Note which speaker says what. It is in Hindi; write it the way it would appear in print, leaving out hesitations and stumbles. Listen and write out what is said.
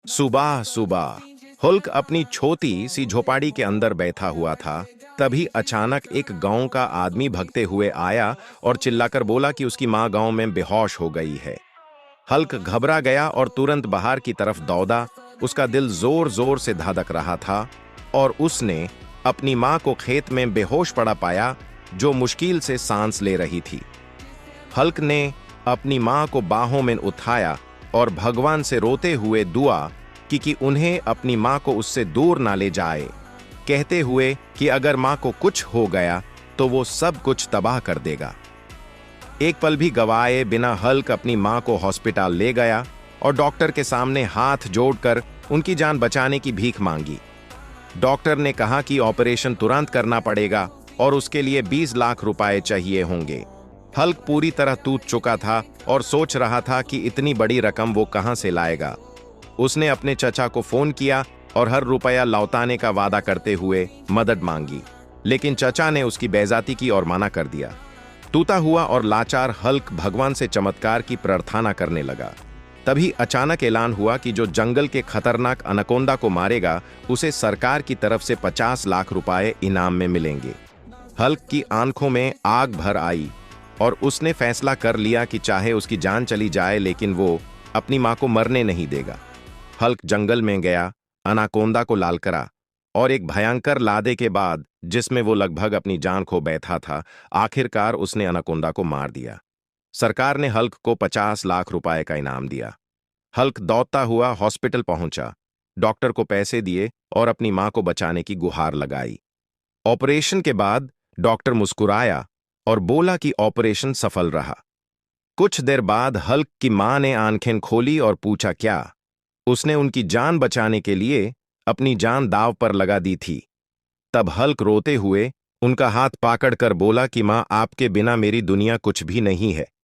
Speaker 1: सुबह सुबह हुल्क अपनी छोटी सी झोपड़ी के अंदर बैठा हुआ था। तभी अचानक एक गांव का आदमी भगते हुए आया और चिल्लाकर बोला कि उसकी मां गांव में बेहोश हो गई है। हल्क घबरा गया और तुरंत बाहर की तरफ दौड़ा। उसका दिल जोर जोर से धड़क रहा था और उसने अपनी मां को खेत में बेहोश पड़ा पाया, जो मुश्किल से सांस ले रही थी। हल्क ने अपनी मां को बाहों में उठाया और भगवान से रोते हुए दुआ कि उन्हें अपनी मां को उससे दूर ना ले जाए, कहते हुए कि अगर मां को कुछ हो गया तो वो सब कुछ तबाह कर देगा। एक पल भी गवाए बिना हल्क अपनी मां को हॉस्पिटल ले गया और डॉक्टर के सामने हाथ जोड़कर उनकी जान बचाने की भीख मांगी। डॉक्टर ने कहा कि ऑपरेशन तुरंत करना पड़ेगा और उसके लिए 20 लाख रुपए चाहिए होंगे। हल्क पूरी तरह टूट चुका था और सोच रहा था कि इतनी बड़ी रकम वो कहां से लाएगा। उसने अपने चचा को फोन किया और हर रुपया लौटाने का वादा करते हुए मदद मांगी, लेकिन चचा ने उसकी बेइज्जती की और मना कर दिया। टूटा हुआ और लाचार हल्क भगवान से चमत्कार की प्रार्थना करने लगा। तभी अचानक ऐलान हुआ कि जो जंगल के खतरनाक अनाकोंडा को मारेगा उसे सरकार की तरफ से 50 लाख रुपए इनाम में मिलेंगे। हल्क की आंखों में आग भर आई और उसने फैसला कर लिया कि चाहे उसकी जान चली जाए लेकिन वो अपनी मां को मरने नहीं देगा। हल्क जंगल में गया, अनाकोंडा को लाल करा और एक भयंकर लादे के बाद, जिसमें वो लगभग अपनी जान खो बैठा था, आखिरकार उसने अनाकोंडा को मार दिया। सरकार ने हल्क को 50 लाख रुपए का इनाम दिया। हल्क दौड़ता हुआ हॉस्पिटल पहुंचा, डॉक्टर को पैसे दिए और अपनी मां को बचाने की गुहार लगाई। ऑपरेशन के बाद डॉक्टर मुस्कुराया और बोला कि ऑपरेशन सफल रहा। कुछ देर बाद हल्क की मां ने आंखें खोली और पूछा क्या उसने उनकी जान बचाने के लिए अपनी जान दांव पर लगा दी थी। तब हल्क रोते हुए उनका हाथ पकड़कर बोला कि मां, आपके बिना मेरी दुनिया कुछ भी नहीं है।